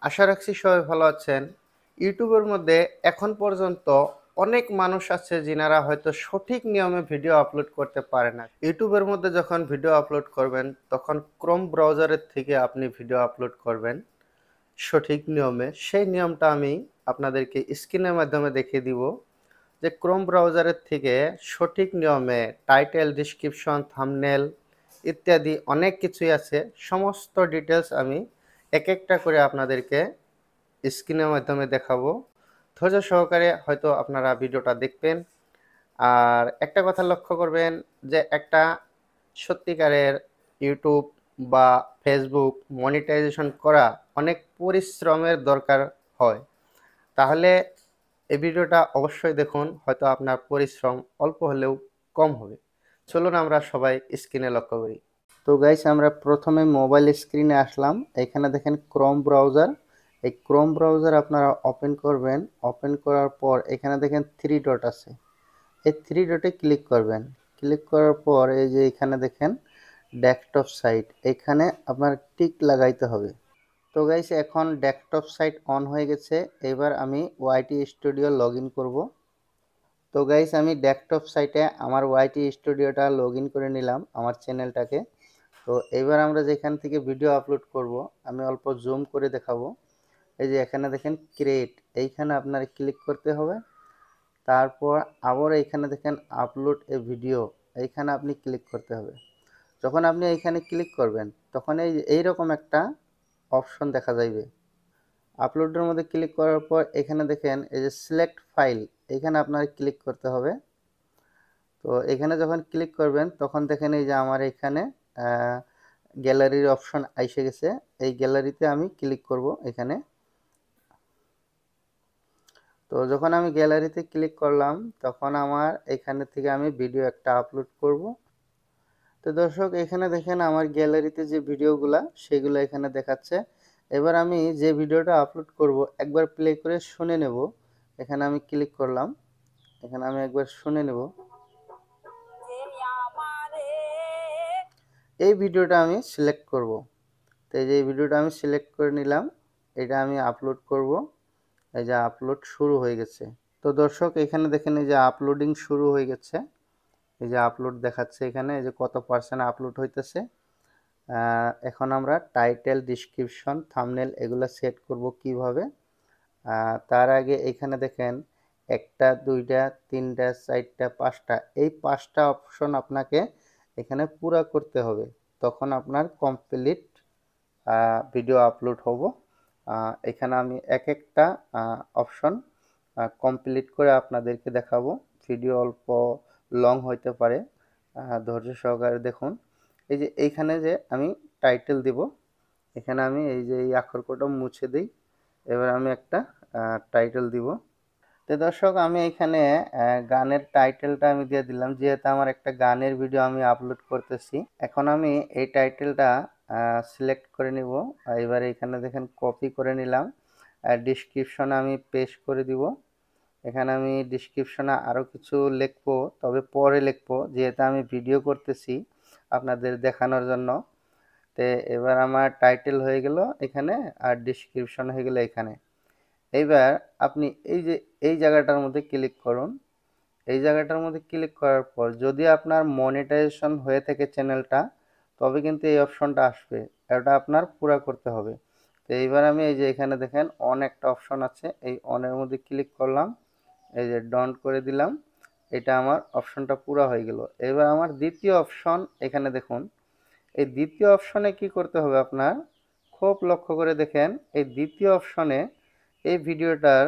আশা রাখছি সবাই ভালো আছেন। ইউটিউবের মধ্যে এখন পর্যন্ত অনেক মানুষ আছে যিনারা হয়তো সঠিক নিয়মে ভিডিও আপলোড করতে পারে না। ইউটিউবের মধ্যে যখন ভিডিও আপলোড করবেন তখন ক্রোম ব্রাউজারের থেকে আপনি ভিডিও আপলোড করবেন সঠিক নিয়মে। সেই নিয়মটা আমি আপনাদেরকে স্ক্রিনের মাধ্যমে দেখিয়ে দিব যে ক্রোম ব্রাউজারের থেকে সঠিক নিয়মে টাইটেল, ডেসক্রিপশন, থাম্বনেল ইত্যাদি অনেক কিছুই আছে। সমস্ত ডিটেলস আমি এক একটা করে আপনাদেরকে স্ক্রিনের মাধ্যমে দেখাবো। ধৈর্য সহকারে হয়তো আপনারা ভিডিওটা দেখবেন। আর একটা কথা লক্ষ্য করবেন যে একটা সত্যিকারের ইউটিউব বা ফেসবুক মনিটাইজেশন করা অনেক পরিশ্রমের দরকার হয়। তাহলে এই ভিডিওটা অবশ্যই দেখুন, হয়তো আপনার পরিশ্রম অল্প হলেও কম হবে। চলুন আমরা সবাই স্ক্রিনে লক্ষ্য করি। তো গাইস, আমরা প্রথমে মোবাইল স্ক্রিনে আসলাম। এখানে দেখেন ক্রোম ব্রাউজার। এই ক্রোম ব্রাউজার আপনারা ওপেন করবেন। ওপেন করার পর এখানে দেখেন থ্রি ডট আছে। এই থ্রি ডটে ক্লিক করবেন। ক্লিক করার পর এই যে এখানে দেখেন ডেস্কটপ সাইট, এখানে আপনার টিক লাগাইতে হবে। তো গাইস, এখন ডেস্কটপ সাইট অন হয়ে গেছে। এবার আমি ওয়াইটি স্টুডিও লগ ইন করবো। তো গাইস, আমি ডেস্কটপ সাইটে আমার ওয়াইটি স্টুডিওটা লগ ইন করে নিলাম, আমার চ্যানেলটাকে। তো এবার আমরা যেখান থেকে ভিডিও আপলোড করব, আমি অল্প জুম করে দেখাবো। এই যে এখানে দেখেন ক্রিয়েট, এইখানে আপনার ক্লিক করতে হবে। তারপর আবার এইখানে দেখেন আপলোড এ ভিডিও, এইখানে আপনি ক্লিক করতে হবে। যখন আপনি এইখানে ক্লিক করবেন তখন এইরকম একটা অপশন দেখা যাবে। আপলোডের মধ্যে ক্লিক করার পর এখানে দেখেন এই যে সিলেক্ট ফাইল, এখানে আপনার ক্লিক করতে হবে। তো এখানে যখন ক্লিক করবেন তখন দেখেন এই যে আমার এখানে গ্যালারির অপশন এসে গেছে। এই গ্যালারিতে আমি ক্লিক করব এখানে। তো যখন আমি গ্যালারিতে ক্লিক করলাম তখন আমার এখানে থেকে আমি ভিডিও একটা আপলোড করব। তো দর্শক, এখানে দেখেন আমার গ্যালারিতে যে ভিডিওগুলা সেগুলো এখানে দেখাচ্ছে। এবার আমি যে ভিডিওটা আপলোড করব একবার প্লে করে শুনে নেব। এখানে আমি ক্লিক করলাম, এখানে আমি একবার শুনে নেব। এই ভিডিওটা আমি সিলেক্ট করব। তো এই যে এই ভিডিওটা আমি সিলেক্ট করে নিলাম, এটা আমি আপলোড করব। এই যে আপলোড শুরু হয়ে গেছে। তো দর্শক, এখানে দেখেন এই যে আপলোডিং শুরু হয়ে গেছে। এই যে আপলোড দেখাচ্ছে এখানে, এই যে কত পার্সেন্ট আপলোড হইতেছে। এখন আমরা টাইটেল, ডিসক্রিপশন, থাম্বনেল এগুলো সেট করব কিভাবে। তার আগে এখানে দেখেন একটা, দুইটা, তিনটা, চারটা, পাঁচটা, এই পাঁচটা অপশন আপনাকে এখানে পুরা করতে হবে। তখন আপনার কমপ্লিট ভিডিও আপলোড হব। এখানে আমি এক একটা অপশন কমপ্লিট করে আপনাদেরকে দেখাবো। ভিডিও অল্প লং হইতে পারে, ধৈর্য সহকারে দেখুন। এই যে এইখানে যে আমি টাইটেল দিব, এখানে আমি এই যে এই অক্ষরকটা মুছে দিই। এবার আমি একটা টাইটেল দিব। তো দর্শক, আমি এখানে গানের টাইটেলটা আমি দিয়ে দিলাম, যেহেতু আমার একটা গানের ভিডিও আমি আপলোড করতেছি। এখন আমি এই টাইটেলটা সিলেক্ট করে নিব। এবার এখানে দেখেন কপি করে নিলাম। ডিসক্রিপশনে আমি পেস্ট করে দিব। এখানে আমি ডিসক্রিপশনে আরও কিছু লিখবো, তবে পরে লিখবো, যেহেতু আমি ভিডিও করতেছি আপনাদের দেখানোর জন্য। তো এবার আমার টাইটেল হয়ে গেল এখানে, আর ডিসক্রিপশন হয়ে গেল এখানে। এইবার আপনি এই যে এই জায়গাটার মধ্যে ক্লিক করুন। এই জায়গাটার মধ্যে ক্লিক করার পর যদি আপনার মনিটাইজেশন হয়ে থাকে চ্যানেলটা, তবে কিন্তু এই অপশনটা আসবে। এটা আপনার পুরা করতে হবে। তো এইবার আমি এই যে এখানে দেখেন অন একটা অপশন আছে, এই অনের মধ্যে ক্লিক করলাম। এই যে ডন করে দিলাম। এটা আমার অপশনটা পুরা হয়ে গেল। এবার আমার দ্বিতীয় অপশন এখানে দেখুন। এই দ্বিতীয় অপশনে কি করতে হবে আপনার, খুব লক্ষ্য করে দেখেন। এই দ্বিতীয় অপশনে এই ভিডিওটার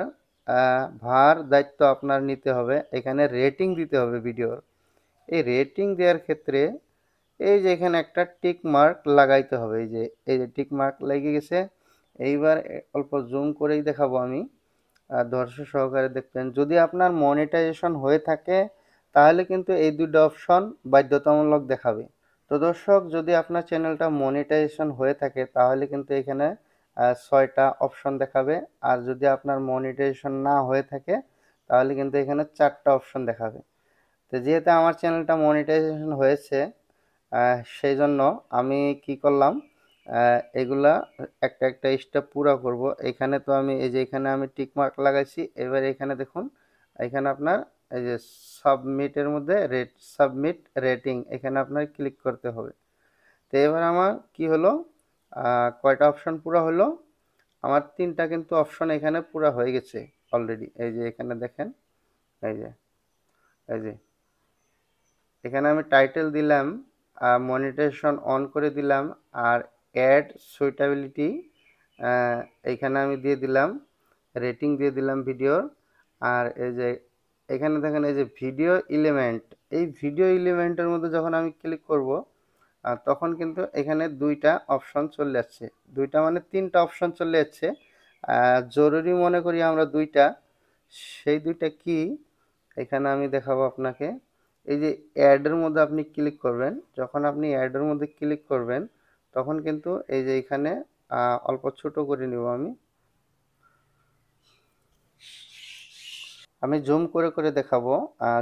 ভার দায়িত্ব আপনার নিতে হবে। এখানে রেটিং দিতে হবে ভিডিওর। এই রেটিং দেওয়ার ক্ষেত্রে এই যে এখানে একটা টিক মার্ক লাগাইতে হবে। এই যে টিক মার্ক লেগে গেছে। এইবার অল্প জুম করেই দেখাবো আমি, ধৈর্য সহকারে দেখবেন। যদি আপনার মনিটাইজেশন হয়ে থাকে তাহলে কিন্তু এই দুটো অপশন বাধ্যতামূলক দেখাবে। তো দর্শক, যদি আপনার চ্যানেলটা মনিটাইজেশন হয়ে থাকে তাহলে কিন্তু এখানে 6টা অপশন দেখাবে। আর যদি আপনার মনিটাইজেশন না হয়ে থাকে তাহলে কিন্তু এখানে 4টা অপশন দেখাবে। তো যেহেতু আমার চ্যানেলটা মনিটাইজেশন হয়েছে, সেই জন্য আমি কি করলাম, এগুলা একটা একটা স্টেপ পুরা করব। এখানে তো আমি এই যে এখানে আমি টিক মার্ক লাগাইছি। এবার এখানে দেখুন, এখানে আপনার এই যে সাবমিটের মধ্যে সাবমিট রেটিং এখানে আপনার ক্লিক করতে হবে। তো এবার আমার কি হলো, কয়টা অপশন পুরা হলো? আমার 3টা কিন্তু অপশন এখানে পুরা হয়ে গেছে অলরেডি। এই যে এখানে দেখেন, এই যে এই যে এখানে আমি টাইটেল দিলাম, মনিটাইজেশন অন করে দিলাম, আর অ্যাড সুইটেবিলিটি এইখানে আমি দিয়ে দিলাম, রেটিং দিয়ে দিলাম ভিডিওর। আর এই যে এখানে দেখেন এই যে ভিডিও এলিমেন্ট, এই ভিডিও এলিমেন্টের মধ্যে যখন আমি ক্লিক করব, তখন কিন্তু এখানে 2টা অপশন চলে যাচ্ছে। 2টা মানে 3টা অপশন চলে যাচ্ছে। জরুরি মনে করি আমরা 2টা, সেই 2টা কি এখানে আমি দেখাবো আপনাকে। এই যে অ্যাডের মধ্যে আপনি ক্লিক করবেন, যখন আপনি অ্যাডের মধ্যে ক্লিক করবেন তখন কিন্তু এই যে এখানে অল্প ছোট করে নিব আমি জুম করে করে দেখাবো।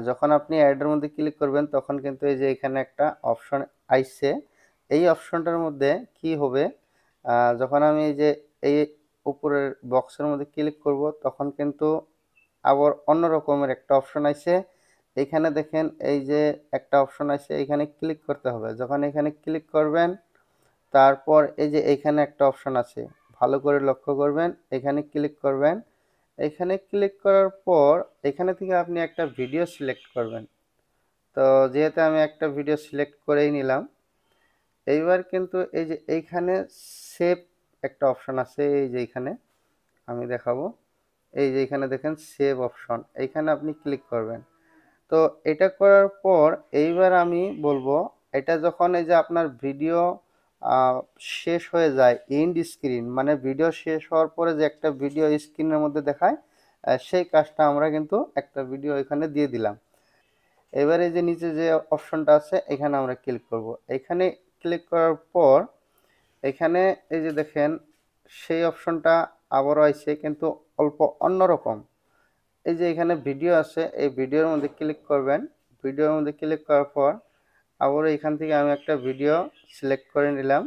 যখন আপনি অ্যাডের মধ্যে ক্লিক করবেন তখন কিন্তু এই যে এখানে একটা অপশন আইছে। এই অপশনটার মধ্যে কি হবে, যখন আমি এই যে এই উপরের বক্সের মধ্যে ক্লিক করব তখন কিন্তু আবার অন্য রকমের একটা অপশন আইছে। এখানে দেখেন এই যে একটা অপশন আছে, এখানে ক্লিক করতে হবে। যখন এখানে ক্লিক করবেন তারপর এই যে এখানে একটা অপশন আছে, ভালো করে লক্ষ্য করবেন, এখানে ক্লিক করবেন। এখানে ক্লিক করার পর এখানে থেকে আপনি একটা ভিডিও সিলেক্ট করবেন। তো যেহেতু আমি একটা ভিডিও সিলেক্ট করেই নিলাম, এইবার কিন্তু এই যে এইখানে সেভ একটা অপশন আছে, এই যে এখানে আমি দেখাবো। এই যে এখানে দেখেন সেভ অপশন, এইখানে আপনি ক্লিক করবেন। তো এটা করার পর এইবার আমি বলবো, এটা যখন এই যে আপনার ভিডিও শেষ হয়ে যায়, এন্ড স্ক্রিন মানে ভিডিও শেষ হওয়ার পরে যে একটা ভিডিও স্ক্রিনের মধ্যে দেখায়, সেই কাজটা আমরা কিন্তু একটা ভিডিও এখানে দিয়ে দিলাম। এবারে যে নিচে যে অপশনটা আছে এখানে আমরা ক্লিক করব। এখানে ক্লিক করার পর এখানে এই যে দেখেন সেই অপশনটা আবারও আইছে, কিন্তু অল্প অন্যরকম। এই যে এখানে ভিডিও আছে, এই ভিডিওর মধ্যে ক্লিক করবেন। ভিডিওর মধ্যে ক্লিক করার পর আবারও এখান থেকে আমি একটা ভিডিও সিলেক্ট করে নিলাম।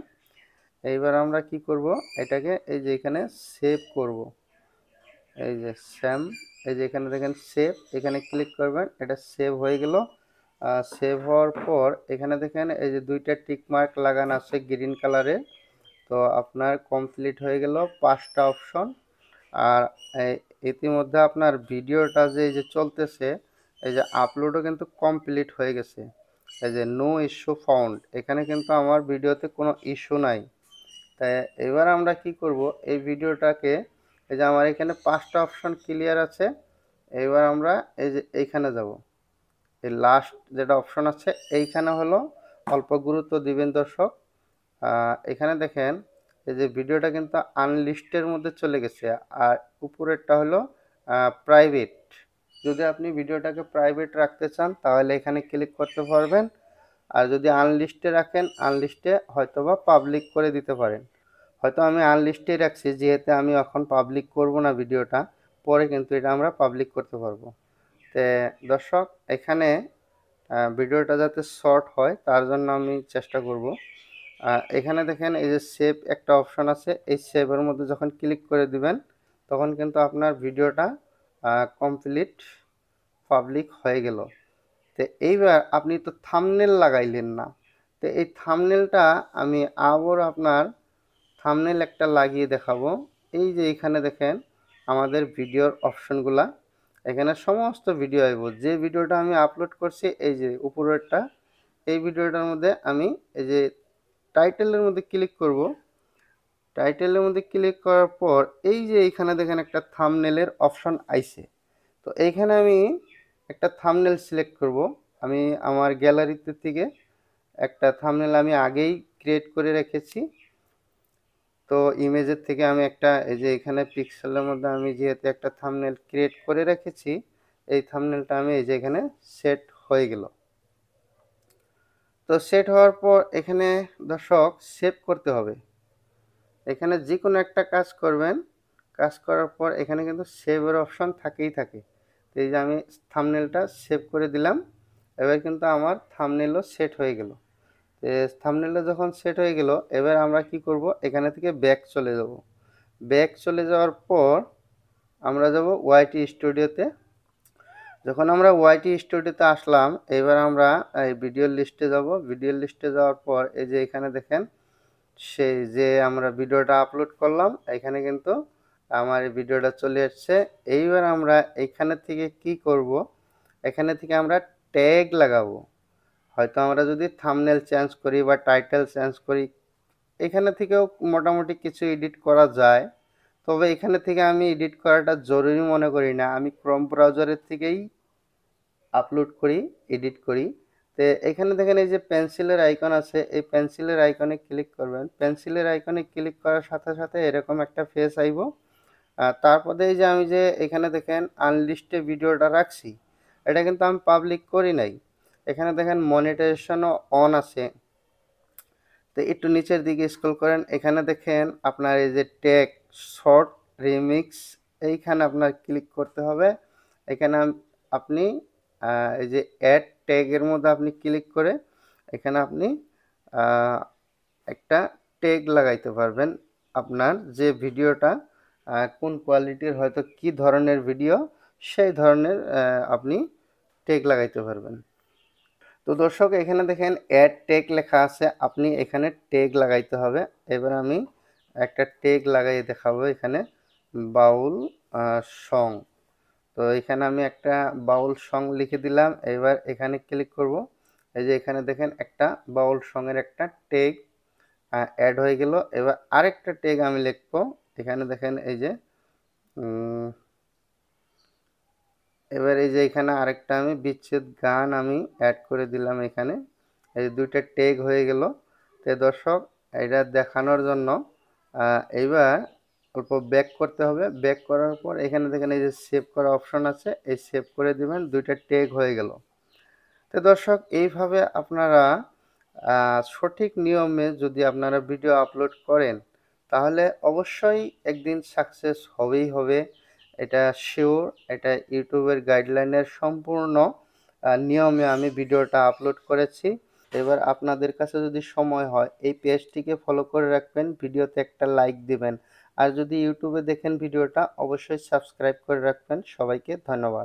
এইবার আমরা কি করব, এটাকে এই যে এখানে সেভ করব। এই যে স্যাম, এই যে এখানে দেখেন সেভ, এখানে ক্লিক করবেন, এটা সেভ হয়ে গেল। সেভ হওয়ার পর এখানে দেখেন এই যে 2টা টিক মার্ক লাগানো আছে গ্রিন কালারের। তো আপনার কমপ্লিট হয়ে গেল 5টা অপশন। আর ইতিমধ্যে আপনার ভিডিওটা যে এই যে চলতেছে, এই যে আপলোডও কিন্তু কমপ্লিট হয়ে গেছে। এই যে নো ইস্যু ফাউন্ড, এখানে কিন্তু আমার ভিডিওতে কোনো ইস্যু নাই। তাই এবার আমরা কি করব, এই ভিডিওটাকে এই যে আমার এখানে 5টা অপশন ক্লিয়ার আছে। এবার আমরা এই যে এইখানে যাব, এই লাস্ট যেটা অপশন আছে এইখানে হলো অল্প গুরুত্ব দিবেন দর্শক। এখানে দেখেন এই যে ভিডিওটা কিন্তু আনলিস্টের মধ্যে চলে গেছে, আর উপরেরটা হলো প্রাইভেট। যদি আপনি ভিডিওটাকে প্রাইভেট রাখতে চান তাহলে এখানে ক্লিক করতে পারবেন, আর যদি আনলিস্টে রাখেন আনলিস্টে হয়তোবা পাবলিক করে দিতে পারেন। হয়তো আমি আনলিস্টেই রাখছি, যেহেতু আমি এখন পাবলিক করব না ভিডিওটা, পরে কিন্তু এটা আমরা পাবলিক করতে পারবো। তো দর্শক এখানে ভিডিওটা যাতে শর্ট হয় তার জন্য আমি চেষ্টা করব। এখানে দেখেন এই যে সেভ একটা অপশন আছে, এই সেভের মধ্যে যখন ক্লিক করে দিবেন তখন কিন্তু আপনার ভিডিওটা কমপ্লিট পাবলিক হয়ে গেল। তো এইবার আপনি তো থাম্বনেল লাগাইলেন না, তো এই থাম্বনেলটা আমি আবার আপনার থাম্বনেল একটা লাগিয়ে দেখাবো। এই যে এখানে দেখেন আমাদের ভিডিওর অপশনগুলা, এখানে সমস্ত ভিডিও আইব। যে ভিডিওটা আমি আপলোড করছি এই যে উপরেরটা, এই ভিডিওটার মধ্যে আমি এই যে টাইটেলের মধ্যে ক্লিক করব। টাইটেলের মধ্যে ক্লিক করার পর এই যে এইখানে দেখেন একটা থাম্বনেলের অপশন আইছে। তো এইখানে আমি একটা থাম্বনেল সিলেক্ট করব। আমি আমার গ্যালারিতে থেকে একটা থাম্বনেল আমি আগেই ক্রিয়েট করে রেখেছি। তো ইমেজের থেকে আমি একটা এই যে এখানে পিক্সেলের মধ্যে আমি যেহেতু একটা থাম্বনেল ক্রিয়েট করে রেখেছি, এই থাম্বনেলটা আমি এই যে এখানে সেট হয়ে গেল। তো সেট হওয়ার পর এখানে দর্শক সেভ করতে হবে। এখানে যে কোনো একটা কাজ করবেন, কাজ করার পর এখানে কিন্তু সেভের অপশন থাকেই থাকে। তো এই যে আমি থাম্বনেলটা সেভ করে দিলাম, এবার কিন্তু আমার থাম্বনেলও সেট হয়ে গেল। তো থাম্বনেলটা যখন সেট হয়ে গেল, এবার আমরা কি করব, এখানে থেকে ব্যাক চলে যাব। ব্যাক চলে যাওয়ার পর আমরা যাব ওয়াইটি স্টুডিওতে। যখন আমরা ওয়াইটি স্টুডিওতে আসলাম, এবার আমরা এই ভিডিও লিস্টে যাব। ভিডিও লিস্টে যাওয়ার পর এই যে এখানে দেখেন, সেই যে আমরা ভিডিওটা আপলোড করলাম, এখানে কিন্তু আমার এই ভিডিওটা চলে আসছে। এইবার আমরা এখানে থেকে কি করব, এখানে থেকে আমরা ট্যাগ লাগাবো। হয়তো আমরা যদি থাম্বনেল চেঞ্জ করি বা টাইটেল চেঞ্জ করি, এখানে থেকেও মোটামুটি কিছু এডিট করা যায়। তবে এখানে থেকে আমি এডিট করাটা জরুরি মনে করি না, আমি ক্রোম ব্রাউজারের থেকেই আপলোড করি, এডিট করি। তো এখানে দেখেন এই যে পেন্সিলের আইকন আছে, এই পেন্সিলের আইকনে ক্লিক করবেন। পেন্সিলের আইকনে ক্লিক করার সাথে সাথে এরকম একটা ফেস আইব। তারপরে এই যে আমি যে এখানে দেখেন আনলিস্টে ভিডিওটা রাখছি, এটা কিন্তু আমি পাবলিক করি নাই। এখানে দেখেন মনিটাইজেশনও অন আছে। তো একটু নিচের দিকে স্ক্রল করেন, এখানে দেখেন আপনার এই যে ট্যাগ শর্ট রিমিক্স, এইখানে আপনার ক্লিক করতে হবে। এখানে আপনি এই যে অ্যাড ট্যাগের মধ্যে আপনি ক্লিক করে এখানে আপনি একটা ট্যাগ লাগাইতে পারবেন। আপনার যে ভিডিওটা কোন কোয়ালিটির, হয়তো কি ধরনের ভিডিও, সেই ধরনের আপনি ট্যাগ লাগাইতে পারবেন। তো দর্শক এখানে দেখেন অ্যাড ট্যাগ লেখা আছে, আপনি এখানে ট্যাগ লাগাইতে হবে। এবার আমি একটা ট্যাগ লাগাই দেখাবো, এখানে বাউল সং। তো এখানে আমি একটা বাউল সং লিখে দিলাম। এবার এখানে ক্লিক করব। এই যে এখানে দেখেন একটা বাউল সঙের একটা ট্যাগ অ্যাড হয়ে গেল। এবার আরেকটা ট্যাগ আমি লিখবো, এখানে দেখেন এই যে এবার এই যে এখানে আরেকটা আমি বিচ্ছেদ গান আমি অ্যাড করে দিলাম এখানে। এই যে দুইটা ট্যাগ হয়ে গেল। তো দর্শক এটা দেখানোর জন্য এইবার অল্প ব্যাক করতে হবে। ব্যাক করার পর এখানে দেখেন এই যে সেভ করা অপশন আছে, এই সেভ করে দিবেন, দুইটা ট্যাগ হয়ে গেল। তো দর্শক এইভাবে আপনারা সঠিক নিয়মে যদি আপনারা ভিডিও আপলোড করেন, তাহলে অবশ্যই একদিন সাকসেস হবেই হবে, এটা শিওর। এটা ইউটিউবের গাইডলাইনের সম্পূর্ণ নিয়মে আমি ভিডিওটা আপলোড করেছি। এবার আপনাদের কাছে যদি সময় হয়, এই পেজটিকে ফলো করে রাখবেন, ভিডিওতে একটা লাইক দিবেন। আর যদি ইউটিউবে দেখেন ভিডিওটা, অবশ্যই সাবস্ক্রাইব করে রাখবেন। সবাইকে ধন্যবাদ।